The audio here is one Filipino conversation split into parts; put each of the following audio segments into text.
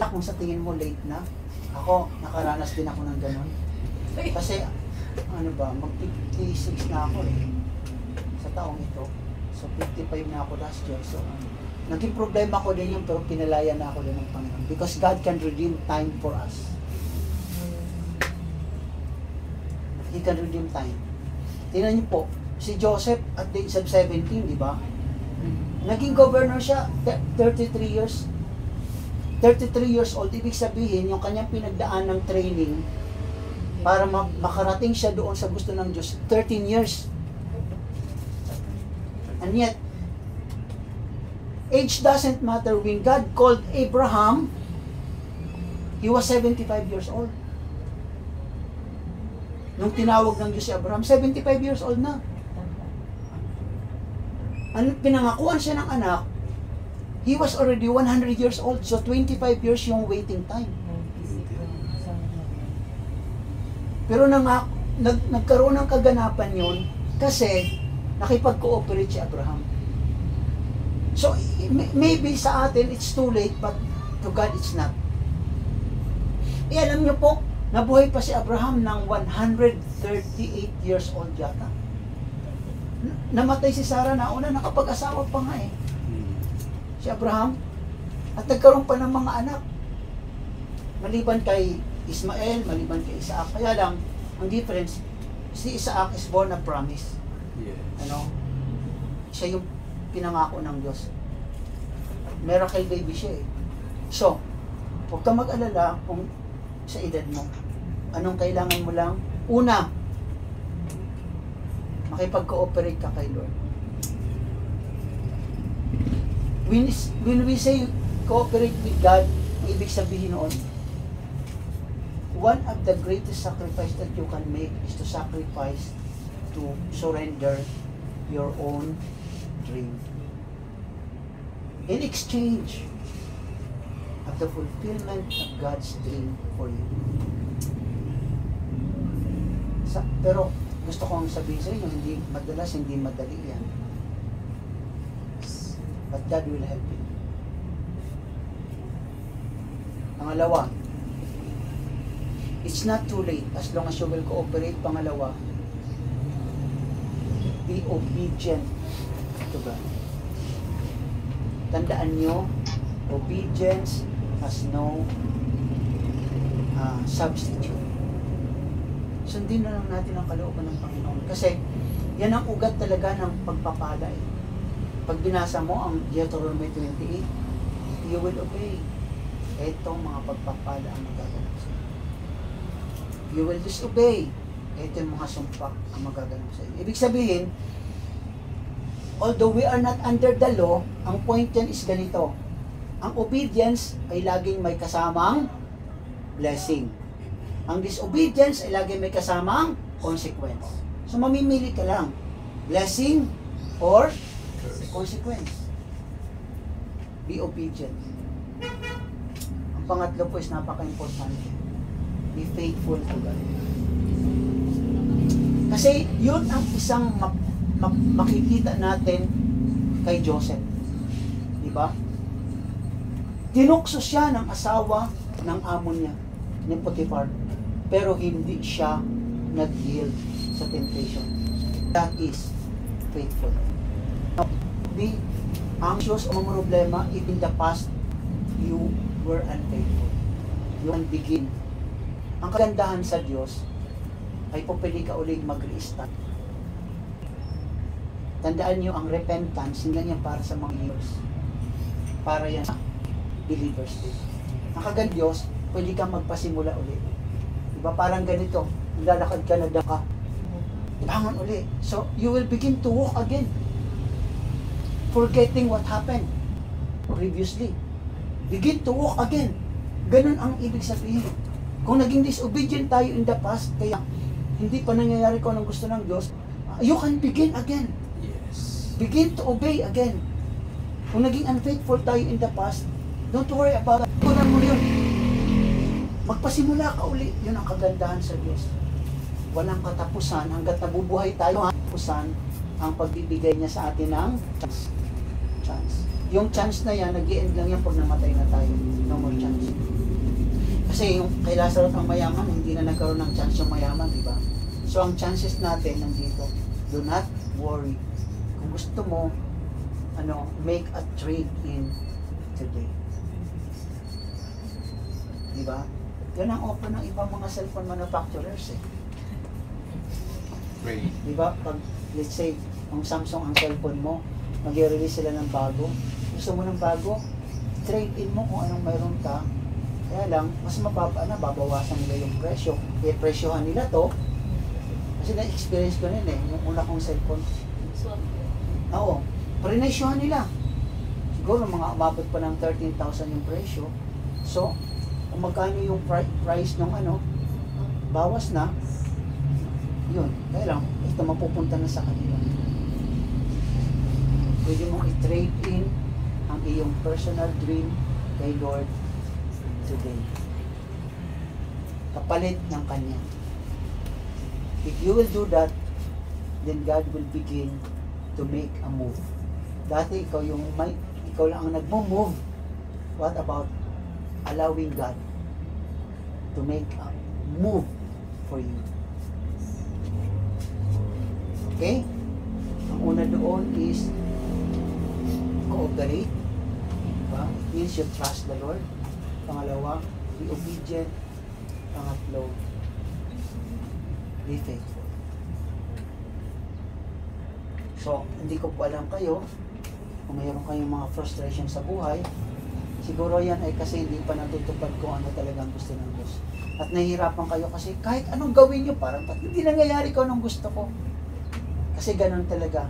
kaya kung sa tingin mo late na, ako, nakaranas din ako ng ganun. Kasi, ano ba, mag-56 na ako eh, sa taong ito. So, 55 na ako last year. So, naging problema ko din yung pero pinalaya na ako din ng Panginoon. Because God can redeem time for us. He can redeem time. Tingnan niyo po, si Joseph at the age of 17, di ba? Naging governor siya, 33 years. 33 years old, ibig sabihin, yung kanyang pinagdaan ng training para makarating siya doon sa gusto ng Diyos, 13 years. And yet, age doesn't matter. When God called Abraham, he was 75 years old. Nung tinawag ng Diyos si Abraham, 75 years old na. Pinangakuan siya ng anak, he was already 100 years old. So, 25 years yung waiting time. Pero nagkaroon ng kaganapan yun kasi nakipag-cooperate si Abraham. So, maybe sa atin, it's too late, but to God, it's not. Alam niyo po, nabuhay pa si Abraham ng 138 years old yata. Namatay si Sarah na una, nakapag-asawa pa nga eh. Si Abraham. At nagkaroon pa ng mga anak. Maliban kay Ismael, maliban kay Isaac. Kaya lang, ang difference, si Isaac is born of promise. Yes. Ano? Siya yung pinangako ng Diyos. Miracle baby siya eh. So, huwag ka mag-alala kung sa edad mo. Anong kailangan mo lang? Una, makipag-cooperate ka kay Lord. When we say cooperate with God, ibig sabihin noon, one of the greatest sacrifice that you can make is to sacrifice, to surrender your own dream. In exchange of the fulfillment of God's dream for you. Pero gusto kong sabihin sa inyo, hindi madali yan. But God will help you. Pangalawa, it's not too late as long as you will cooperate. Pangalawa, be obedient to God. Tandaan nyo, obedience has no substitute. Sundin na lang natin ang kalooban ng Panginoon. Kasi, yan ang ugat talaga ng pagpapala eh. Pag binasa mo ang Deuteronomy 28, you will obey. Itong mga pagpapala ang magaganap sa iyo. You will disobey. Ito yung mga sumpa ang magaganap sa iyo. Ibig sabihin, although we are not under the law, ang point yan is ganito. Ang obedience ay laging may kasamang blessing. Ang disobedience ay laging may kasamang consequence. So mamimili ka lang, blessing or consequence. Be obedient. Ang pangatlo po is napaka-importante. Be faithful to God. Kasi yun ang isang makikita natin kay Joseph. Diba? Tinukso siya ng asawa ng amo niya, ni Potiphar. Pero hindi siya nag-yield sa temptation. That is faithful. Be anxious o problema if in the past you were unfaithful. You can begin. Ang kagandahan sa Diyos ay pupili ka ulit mag-restart. Tandaan niyo ang repentance, hindi yan para sa mga believers. Para yan sa believers din. Ang kagandahan Diyos, pwede kang magpasimula ulit. Diba parang ganito, lalakad ka na ka, bangon ulit. So, you will begin to walk again. Forgetting what happened previously. Begin to walk again. Ganun ang ibig sabihin. Kung naging disobedient tayo in the past, kaya hindi pa nangyayari ko ang gusto ng Diyos, you can begin again. Yes. Begin to obey again. Kung naging unfaithful tayo in the past, don't worry about it. Kunan mo yun. Magpasimula ka uli. Yun ang kagandahan sa Diyos. Walang katapusan. Hanggat nabubuhay tayo, katapusan ang pagbibigay niya sa atin ng chance. Yung chance na yan, nag-i-end lang yan pag namatay na tayo. No more chance. Kasi yung kay Lazarus ang mayaman, hindi na nagkaroon ng chance yung mayaman, di ba? So ang chances natin nandito, do not worry. Kung gusto mo, make a trade in today. Di ba? Yan ang offer ng ibang mga cellphone manufacturers eh. Great. Di ba? Pag, let's say, ang Samsung ang cellphone mo, mag-release sila ng bago. Gusto mo ng bago? Trade in mo kung anong mayroon ka. Kaya lang, mas babawasan nila yung presyo. Kaya presyohan nila to. Kasi na-experience ko rin eh, yung una kong cellphone. Swap. Oo, prenesyohan nila. Siguro mga umabot pa ng 13,000 yung presyo. So, kung magkano yung price ng bawas na, yun. Kaya lang, ito mapupunta na sa kanila. Pwede mong i-trade in ang iyong personal dream kay Lord today. Kapalit ng Kanya. If you will do that, then God will begin to make a move. Dati ikaw lang ang nagmo-move. What about allowing God to make a move for you? Okay? Ang una doon is cooperate. Diba? It means you trust the Lord. Pangalawa, be obedient. Pangatlo, be faithful. So, hindi ko po alam kayo kung mayroon kayong mga frustration sa buhay. Siguro yan ay kasi hindi pa natutupad kung ano talagang gusto ng Diyos. At nahihirapan kayo kasi kahit anong gawin nyo, parang hindi nangyayari ko anong gusto ko. Kasi ganun talaga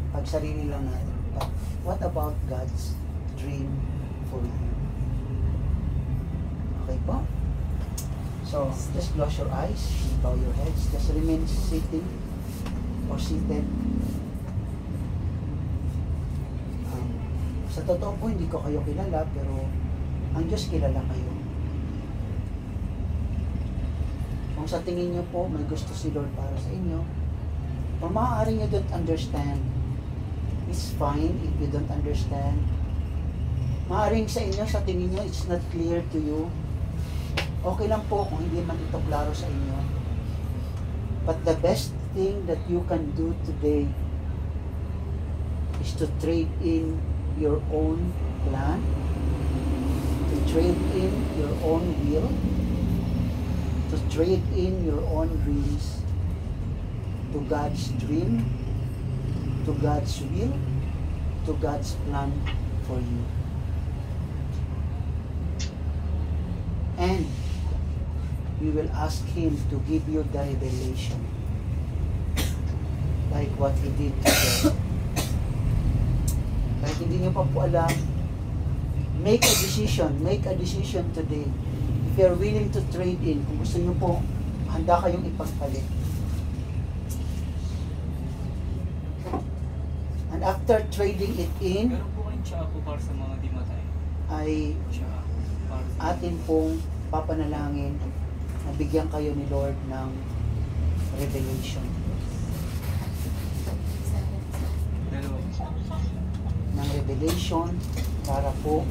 pag sarili lang natin. But what about God's dream for you? Okay po? So, just close your eyes, bow your heads, just remain sitting or seated. Sa totoo po, hindi ko kayo kilala, pero ang Diyos kilala kayo. Kung sa tingin nyo po, may gusto si Lord para sa inyo, o maaari nyo don't understand, it's fine if you don't understand. Maaaring sa inyo, sa tingin nyo, it's not clear to you. Okay lang po kung hindi man ito klaro sa inyo. But the best thing that you can do today is to trade in your own plan, to trade in your own will, to trade in your own dreams to God's dream, to God's will, to God's plan for you. And you will ask Him to give you the revelation, like what He did today. Kahit hindi nyo pa po alam, make a decision today. If you're willing to trade in, kung gusto nyo po, handa kayong ipagpalit. And after trading it in, Meron po kayong tsaka po para sa mga di matay. ay Tsaka para sa atin pong papanalangin na bigyan kayo ni Lord ng revelation. dalawa. Ng revelation para po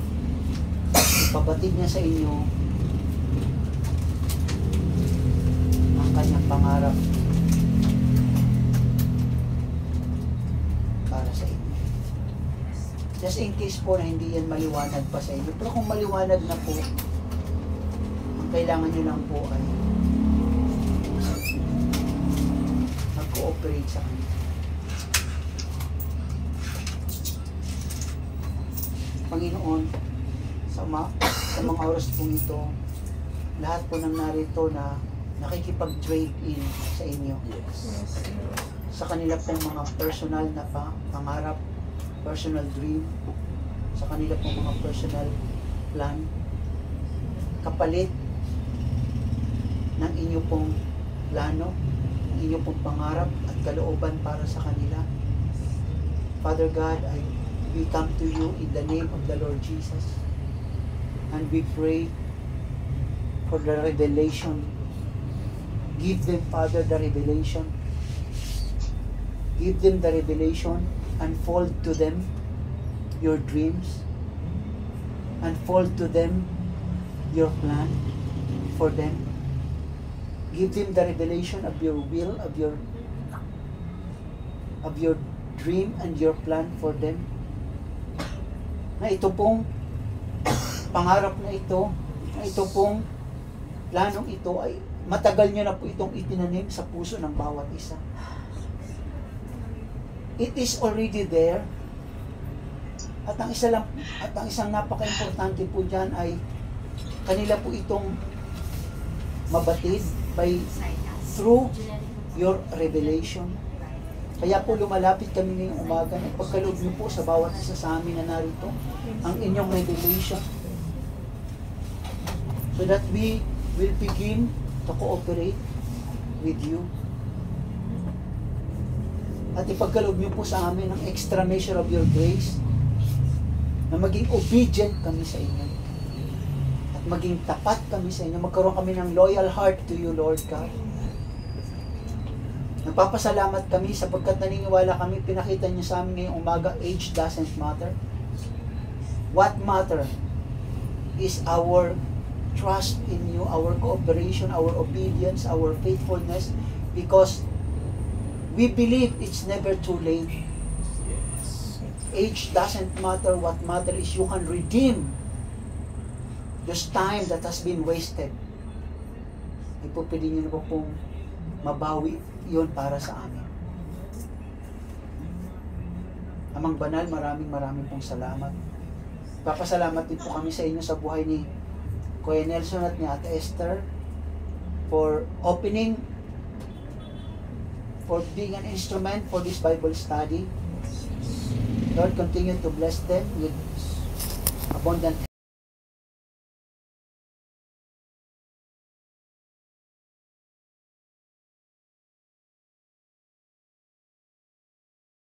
ipabatid niya sa inyo ang kanyang pangarap para sa inyo. Just in case po na hindi yan maliwanag pa sa inyo. Pero kung maliwanag na po, ang kailangan nyo lang po ay mag-cooperate sa kanya. Panginoon, sa mga oras po ito, lahat po ng narito na nakikipag-trade in sa inyo. Sa kanila pong mga personal na pangarap, personal dream, sa kanila pong mga personal plan, kapalit ng inyo pong plano, ng inyo pong pangarap at kalooban para sa kanila. Father God, we come to you in the name of the Lord Jesus, and we pray for the revelation. Give them, Father, the revelation. Give them the revelation. Unfold to them your dreams. Unfold to them your plan. for them. Give them the revelation of your will, of your dream and your plan for them. Na ito pong pangarap na ito pong planong ito ay matagal nyo na po itong itinanim sa puso ng bawat isa. It is already there. At ang isang napaka-importante po diyan ay kanila po itong mabatid through your revelation. Kaya po lumalapit kami ngayong umaga na pagkaloob niyo po sa bawat isa sa amin na narito ang inyong revelation, so that we will begin to cooperate with you. At ipagkaloob niyo po sa amin ang extra measure of your grace na maging obedient kami sa inyo at maging tapat kami sa inyo, magkaroon kami ng loyal heart to you, Lord God. Nagpapasalamat kami sapagkat naniniwala kami, pinakita niyo sa amin ngayong umaga, age doesn't matter. What matter is our trust in you, our cooperation, our obedience, our faithfulness, because we believe it's never too late. Age doesn't matter. What matters is you can redeem this time that has been wasted. Ipupili niyo na po pong mabawi yun para sa amin. Amang Banal, maraming pong salamat. Papasalamat din po kami sa inyo sa buhay ni Kuya Nelson at ni Ate Esther for opening, for being an instrument for this Bible study. Lord, continue to bless them with abundant